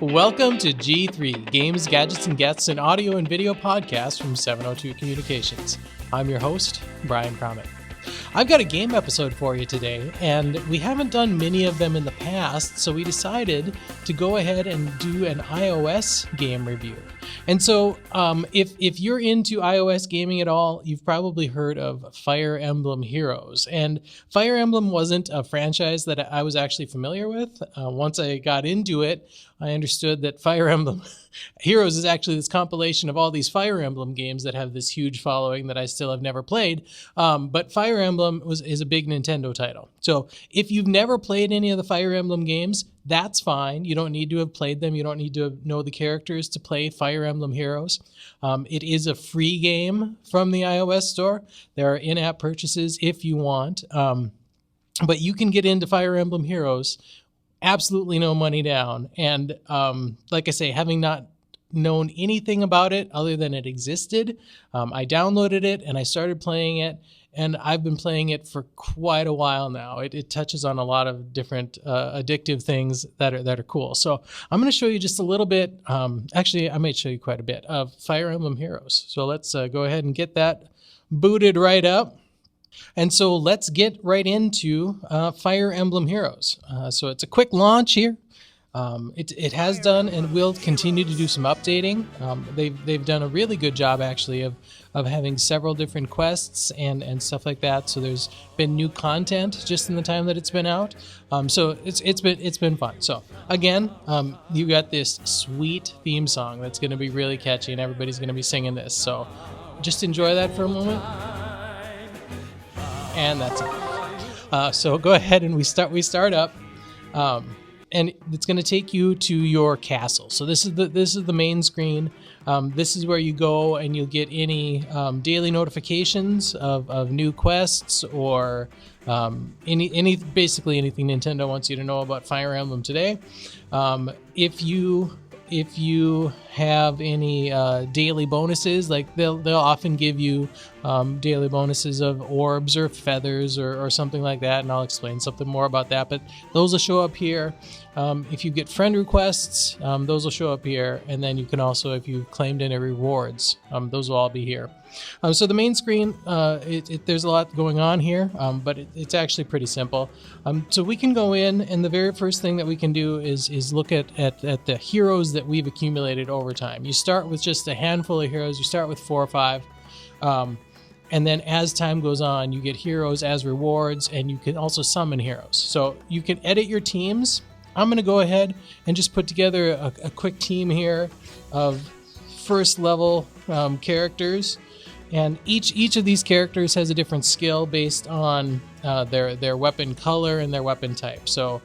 Welcome to G3, Games, Gadgets, and Guests, an audio and video podcast from 702 Communications. I'm your host, Brian Cromit. I've got a game episode for you today, and we haven't done many of them in the past, so we decided to go ahead and do an iOS game review. And so if you're into iOS gaming at all, you've probably heard of Fire Emblem Heroes. And Fire Emblem wasn't a franchise that I was actually familiar with. Once I got into it, I understood that Fire Emblem Heroes is actually this compilation of all these Fire Emblem games that have this huge following that I still have never played. But Fire Emblem is a big Nintendo title. So if you've never played any of the Fire Emblem games, that's fine. You don't need to have played them. You don't need to know the characters to play Fire Emblem Heroes. It is a free game from the iOS store. There are in-app purchases if you want. But you can get into Fire Emblem Heroes absolutely no money down. And like I say, having not known anything about it other than it existed, I downloaded it and I started playing it. And I've been playing it for quite a while now. It touches on a lot of different addictive things that are cool. So I'm going to show you just a little bit. Actually, I might show you quite a bit of Fire Emblem Heroes. So let's go ahead and get that booted right up. And so let's get right into Fire Emblem Heroes. So it's a quick launch here. It has done and will continue to do some updating. They've done a really good job actually of having several different quests and stuff like that. So there's been new content just in the time that it's been out. So it's been fun. So again, you got this sweet theme song that's going to be really catchy and everybody's going to be singing this. So just enjoy that for a moment. And that's it. So go ahead and we start up. And it's going to take you to your castle. So this is the main screen. This is where you go and you'll get any daily notifications of new quests or basically anything Nintendo wants you to know about Fire Emblem today. If you have any daily bonuses, like they'll often give you daily bonuses of orbs or feathers or something like that, and I'll explain something more about that, but those will show up here. If you get friend requests, those will show up here, and then you can also, if you've claimed any rewards, those will all be here. So the main screen, there's a lot going on here, but it's actually pretty simple. So we can go in, and the very first thing that we can do is look at the heroes that we've accumulated over time. You start with just a handful of heroes. You start with 4 or 5. And then as time goes on, you get heroes as rewards, and you can also summon heroes. So you can edit your teams. I'm going to go ahead and just put together a quick team here of first level characters. And each of these characters has a different skill based on their weapon color and their weapon type. So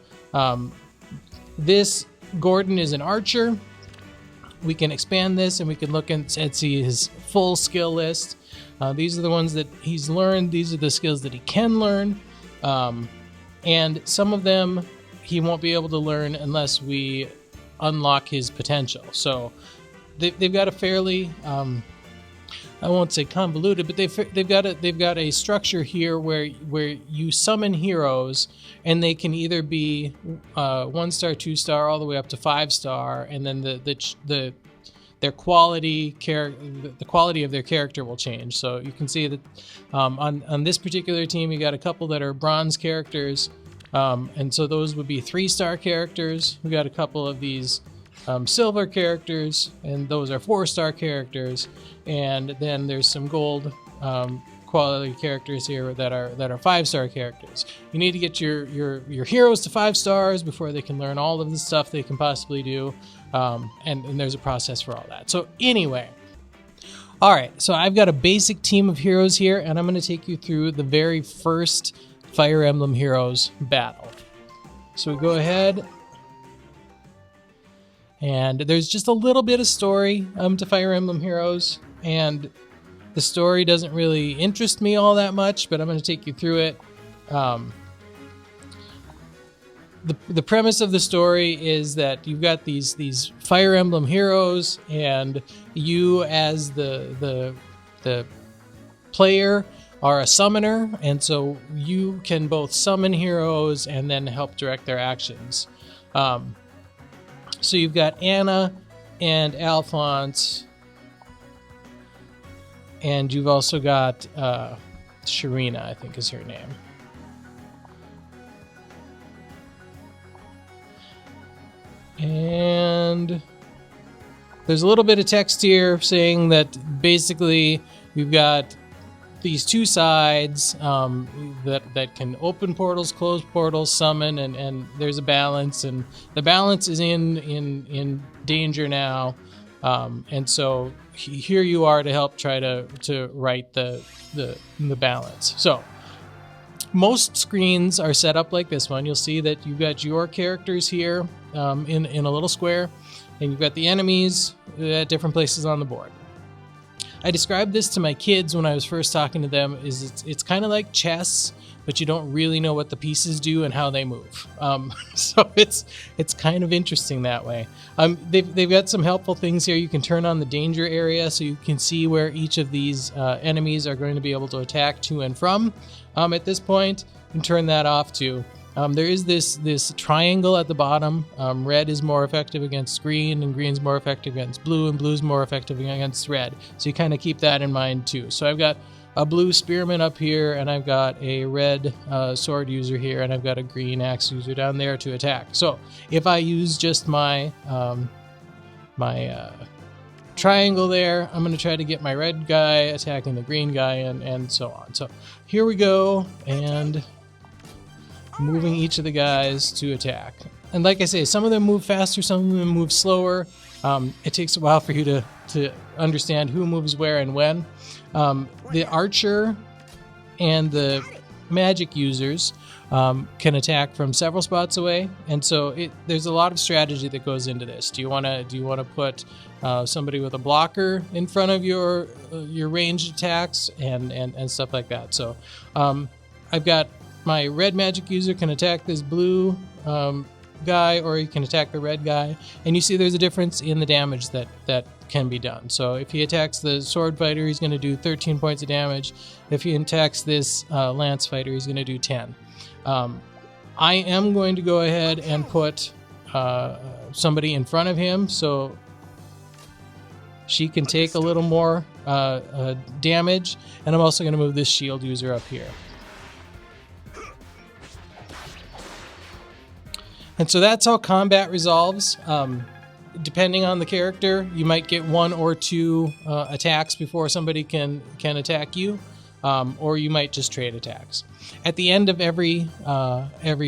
this Gordon is an archer. We can expand this and we can look and see his full skill list. These are the ones that he's learned. These are the skills that he can learn. And some of them he won't be able to learn unless we unlock his potential. So they've got a fairly, I won't say convoluted, but they've got a structure here where you summon heroes, and they can either be 1-star, 2-star, all the way up to 5-star, and then the quality of their character will change. So you can see that on this particular team, you got a couple that are bronze characters, and so those would be 3-star characters. We got a couple of these silver characters, and those are 4-star characters, and then there's some gold quality characters here that are 5-star characters. You need to get your heroes to 5 stars before they can learn all of the stuff they can possibly do, and there's a process for all that. So anyway, all right, so I've got a basic team of heroes here, and I'm going to take you through the very first Fire Emblem Heroes battle. So we go ahead, and there's just a little bit of story to Fire Emblem Heroes, and the story doesn't really interest me all that much, but I'm going to take you through it. The premise of the story is that you've got these Fire Emblem heroes, and you as the player are a summoner, and so you can both summon heroes and then help direct their actions. So you've got Anna and Alphonse, and you've also got Sharina, I think is her name. And there's a little bit of text here saying that basically we've got these two sides that can open portals, close portals, summon, and there's a balance, and the balance is in danger now, and so here you are to help try to right the balance. So most screens are set up like this one. You'll see that you've got your characters here in a little square, and you've got the enemies at different places on the board. I described this to my kids when I was first talking to them. It's kind of like chess, but you don't really know what the pieces do and how they move. So it's kind of interesting that way. They've got some helpful things here. You can turn on the danger area so you can see where each of these enemies are going to be able to attack to and from. At this point, you can turn that off too. There is this triangle at the bottom. Red is more effective against green, and green's more effective against blue, and blue's more effective against red. So you kind of keep that in mind too. So I've got a blue spearman up here, and I've got a red sword user here, and I've got a green axe user down there to attack. So if I use just my triangle there, I'm going to try to get my red guy attacking the green guy, and so on. So here we go, and moving each of the guys to attack. And like I say, some of them move faster, some of them move slower. It takes a while for you to understand who moves where and when. The archer and the magic users can attack from several spots away, and so there's a lot of strategy that goes into this. Do you want to put somebody with a blocker in front of your ranged attacks and stuff like that? So I've got my red magic user can attack this blue guy, or he can attack the red guy, and you see there's a difference in the damage that can be done. So if he attacks the sword fighter, he's going to do 13 points of damage. If he attacks this lance fighter, he's going to do 10. I am going to go ahead and put somebody in front of him so she can take a little more damage, and I'm also going to move this shield user up here. And so that's how combat resolves. Depending on the character, you might get one or two attacks before somebody can attack you, or you might just trade attacks. At the end of every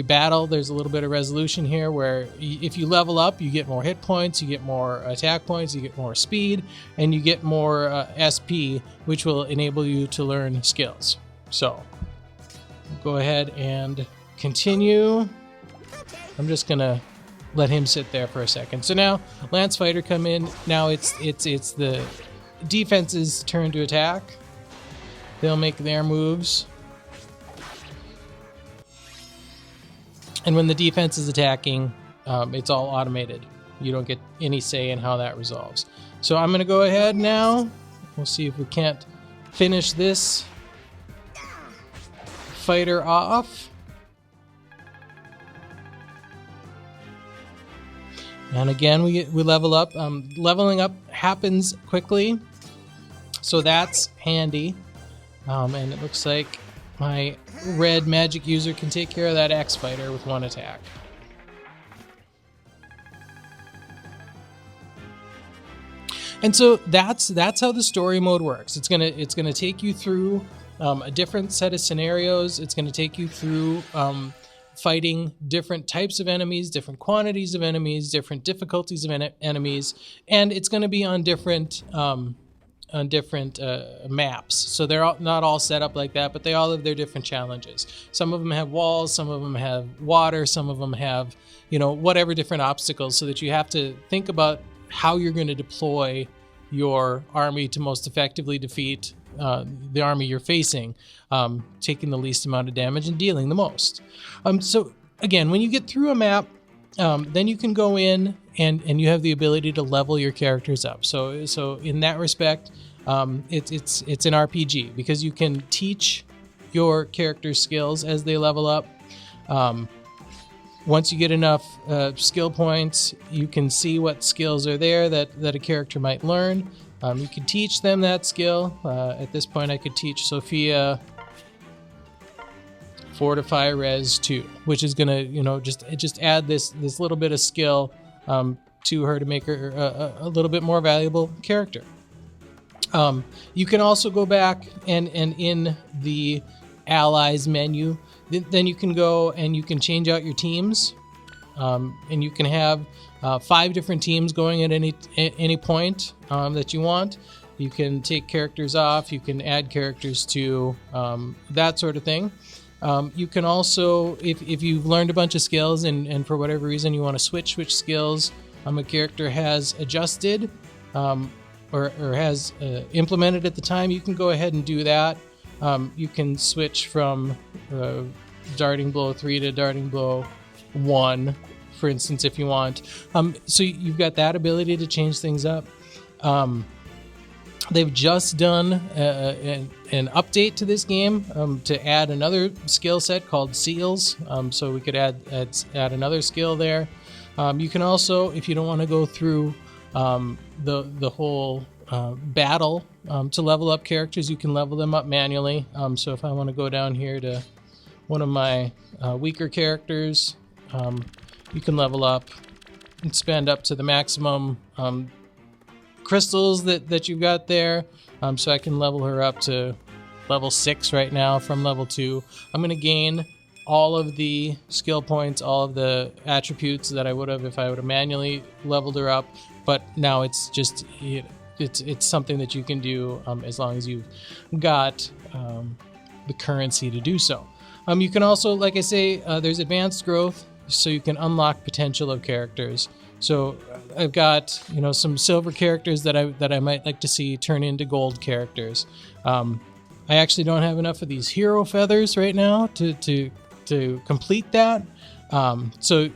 battle, there's a little bit of resolution here where if you level up, you get more hit points, you get more attack points, you get more speed, and you get more SP, which will enable you to learn skills. So go ahead and continue. I'm just gonna let him sit there for a second. So now Lance Fighter come in. Now it's the defense's turn to attack. They'll make their moves. And when the defense is attacking, it's all automated. You don't get any say in how that resolves. So I'm gonna go ahead now. We'll see if we can't finish this fighter off. And again, we level up. Leveling up happens quickly, so that's handy. And it looks like my red magic user can take care of that axe fighter with one attack. And so that's how the story mode works. It's gonna take you through a different set of scenarios. It's gonna take you through fighting different types of enemies, different quantities of enemies, different difficulties of enemies, and it's going to be on different maps. So they're not all set up like that, but they all have their different challenges. Some of them have walls, some of them have water, some of them have, whatever different obstacles, so that you have to think about how you're going to deploy your army to most effectively defeat the army you're facing, taking the least amount of damage and dealing the most. So again, when you get through a map, then you can go in and you have the ability to level your characters up. So in that respect, it's an RPG because you can teach your character's skills as they level up. once you get enough skill points, you can see what skills are there that a character might learn. You can teach them that skill. At this point, I could teach Sophia Fortify Res 2, which is gonna, just add this little bit of skill to her to make her a little bit more valuable character. You can also go back and in the allies menu, then you can go and you can change out your teams, and you can have 5 different teams going at any point that you want. You can take characters off. You can add characters to that sort of thing. You can also, if you've learned a bunch of skills and for whatever reason you want to switch skills a character has adjusted or has implemented at the time, you can go ahead and do that. You can switch from Darting Blow 3 to Darting Blow 1, for instance, if you want. So you've got that ability to change things up. They've just done an update to this game to add another skill set called Seals. So we could add another skill there. You can also, if you don't want to go through the whole battle to level up characters, you can level them up manually. So if I want to go down here to one of my weaker characters, you can level up and spend up to the maximum crystals that you've got there. So I can level her up to level 6 right now from level 2. I'm going to gain all of the skill points, all of the attributes that I would have if I would have manually leveled her up. But now it's just, it's something that you can do as long as you've got the currency to do so. You can also, like I say, there's advanced growth, so you can unlock potential of characters. So I've got some silver characters that I might like to see turn into gold characters. I actually don't have enough of these hero feathers right now to complete that. So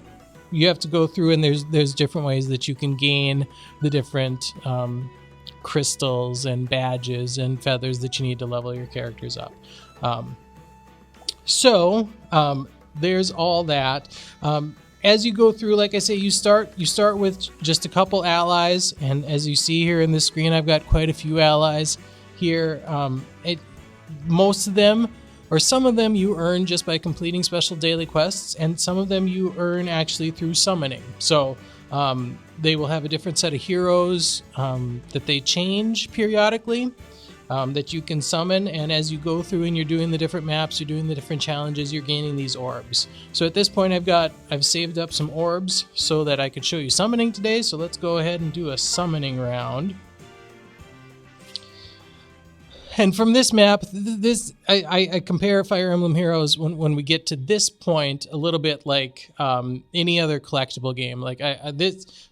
you have to go through, and there's different ways that you can gain the different crystals and badges and feathers that you need to level your characters up. So there's all that. As you go through, like I say, you start with just a couple allies, and as you see here in this screen, I've got quite a few allies here. Most of them, or some of them, you earn just by completing special daily quests, and some of them you earn actually through summoning. So they will have a different set of heroes that they change periodically, that you can summon, and as you go through and you're doing the different maps, you're doing the different challenges, you're gaining these orbs. So at this point I've saved up some orbs so that I could show you summoning today. So let's go ahead and do a summoning round. And from this map, I compare Fire Emblem Heroes when we get to this point a little bit like any other collectible game. Like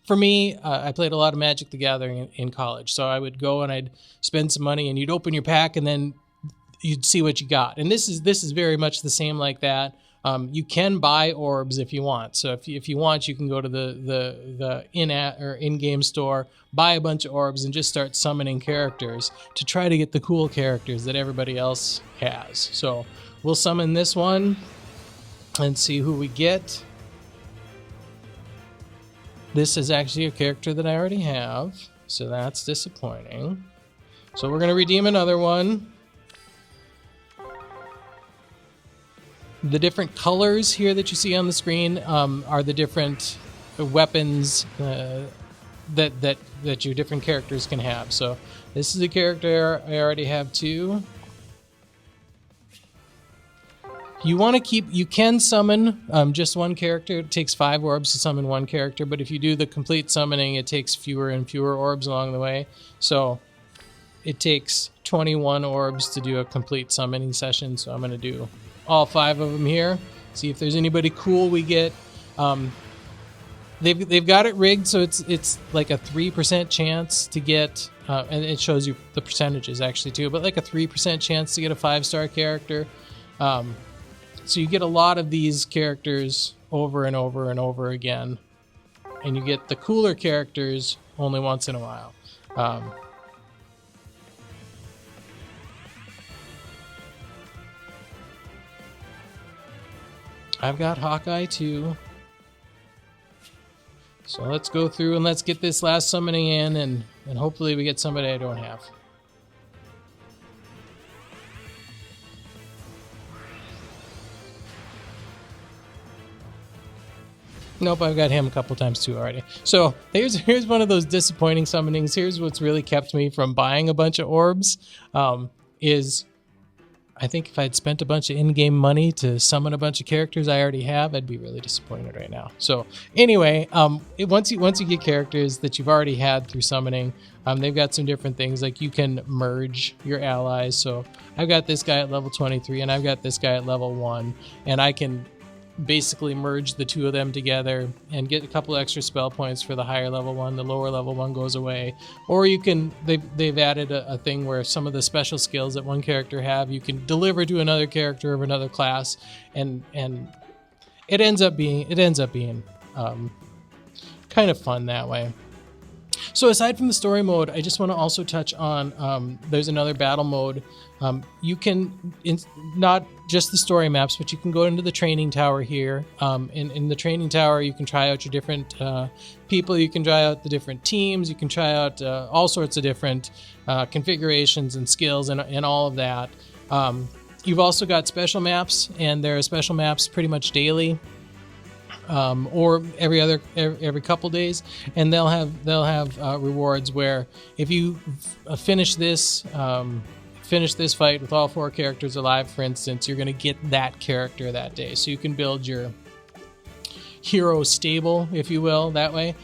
for me, I played a lot of Magic the Gathering in college, so I would go and I'd spend some money, and you'd open your pack, and then you'd see what you got. And this is very much the same like that. You can buy orbs if you want. So if you want, you can go to the in-game store, buy a bunch of orbs, and just start summoning characters to try to get the cool characters that everybody else has. So we'll summon this one and see who we get. This is actually a character that I already have, so that's disappointing. So we're going to redeem another one. The different colors here that you see on the screen are the different weapons that your different characters can have. So this is a character I already have 2. You can summon just one character. It takes 5 orbs to summon one character, but if you do the complete summoning, it takes fewer and fewer orbs along the way. So it takes 21 orbs to do a complete summoning session. So I'm going to do all 5 of them here. See if there's anybody cool we get. They've got it rigged so it's like a 3% chance to get, and it shows you the percentages actually too, but like a 3% chance to get a 5-star character. So you get a lot of these characters over and over and over again, and you get the cooler characters only once in a while. I've got Hawkeye too. So let's go through and let's get this last summoning in, and hopefully we get somebody I don't have. Nope, I've got him a couple times too already. So here's one of those disappointing summonings. Here's what's really kept me from buying a bunch of orbs. Is I think if I'd spent a bunch of in-game money to summon a bunch of characters I already have, I'd be really disappointed right now. So anyway, once you get characters that you've already had through summoning, they've got some different things, like you can merge your allies. So I've got this guy at level 23 and I've got this guy at level 1, and I can basically merge the two of them together and get a couple extra spell points for the higher level one. The lower level one goes away. Or you can, they've added a thing where some of the special skills that one character have, you can deliver to another character of another class, and it ends up being kind of fun that way. So aside from the story mode, I just want to also touch on, there's another battle mode. You can, not just the story maps, but you can go into the training tower here. In the training tower, you can try out your different people. You can try out the different teams. You can try out all sorts of different configurations and skills and all of that. You've also got special maps, and there are special maps pretty much daily. Or every couple days, and they'll have rewards where if you finish this fight with all 4 characters alive, for instance, you're going to get that character that day. So you can build your hero stable, if you will, that way.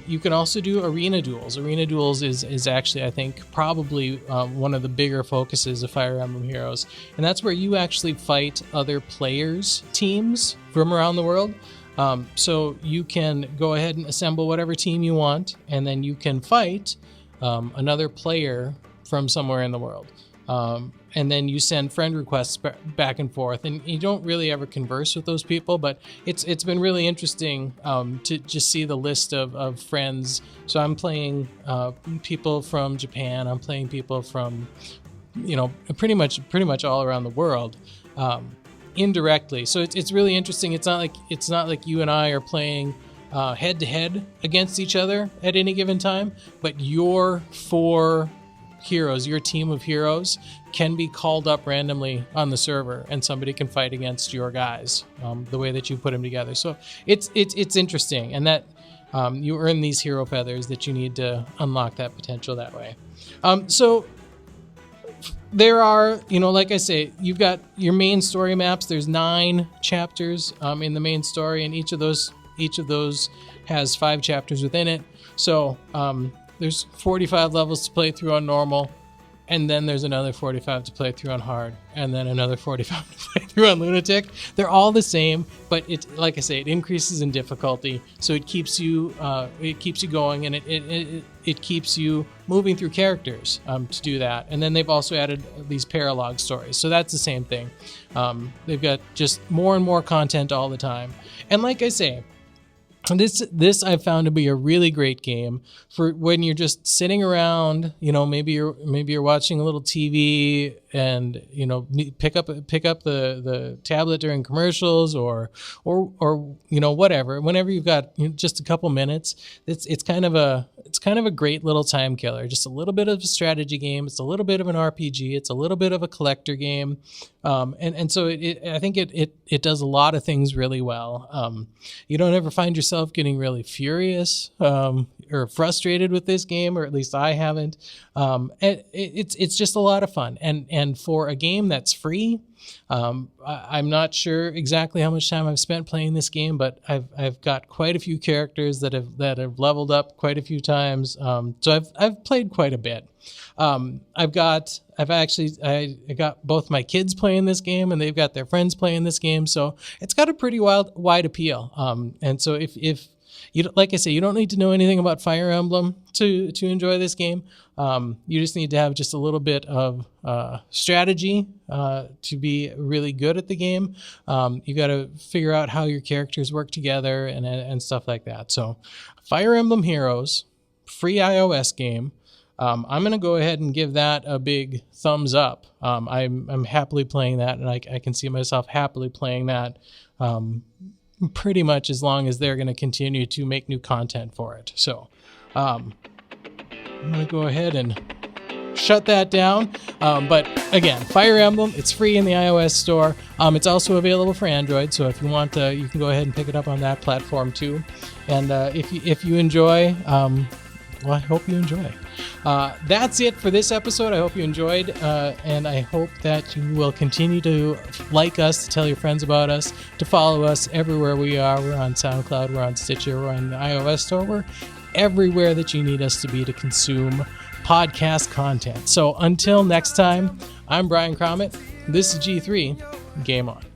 You can also do arena duels. Arena duels is actually, I think, probably one of the bigger focuses of Fire Emblem Heroes, and that's where you actually fight other players' teams from around the world. So you can go ahead and assemble whatever team you want, and then you can fight another player from somewhere in the world. And then you send friend requests back and forth, and you don't really ever converse with those people, but it's been really interesting to just see the list of friends. So I'm playing people from Japan. I'm playing people from, pretty much all around the world. Indirectly, so it's really interesting. It's not like you and I are playing head to head against each other at any given time, but your 4 heroes, your team of heroes, can be called up randomly on the server, and somebody can fight against your guys the way that you put them together. So it's interesting, and that you earn these hero feathers that you need to unlock that potential that way. So there are, like I say, you've got your main story maps. There's 9 chapters in the main story, and each of those has 5 chapters within it. So there's 45 levels to play through on normal, and then there's another 45 to play through on hard, and then another 45 to play through on lunatic. They're all the same, but like I say, it increases in difficulty, so it keeps you going, and it keeps you moving through characters to do that. And then they've also added these paralogue stories, so that's the same thing. They've got just more and more content all the time, and like I say, this I've found to be a really great game for when you're just sitting around. Maybe you're watching a little TV, and pick up the tablet during commercials, or whatever. Whenever you've got just a couple minutes, it's kind of a great little time killer. Just a little bit of a strategy game. It's a little bit of an RPG. It's a little bit of a collector game, and so I think it does a lot of things really well. You don't ever find yourself getting really furious or frustrated with this game, or at least I haven't. It's just a lot of fun, and for a game that's free, I'm not sure exactly how much time I've spent playing this game, but I've got quite a few characters that have leveled up quite a few times. So I've played quite a bit. I got both my kids playing this game, and they've got their friends playing this game. So it's got a pretty wide appeal. And so if you, like I say, you don't need to know anything about Fire Emblem to enjoy this game. You just need to have just a little bit of strategy to be really good at the game. You got to figure out how your characters work together and stuff like that. So Fire Emblem Heroes, free iOS game. I'm going to go ahead and give that a big thumbs up. I'm happily playing that, and I can see myself happily playing that pretty much as long as they're going to continue to make new content for it. So I'm going to go ahead and shut that down. But again, Fire Emblem, it's free in the iOS store. It's also available for Android, so if you want, you can go ahead and pick it up on that platform too. And if you enjoy, well, I hope you enjoy. That's it for this episode. I hope you enjoyed, and I hope that you will continue to like us, to tell your friends about us, to follow us everywhere we are. We're on SoundCloud, we're on Stitcher, we're on the iOS store. We're everywhere that you need us to be to consume podcast content. So until next time, I'm Brian Cromit. This is G3. Game on.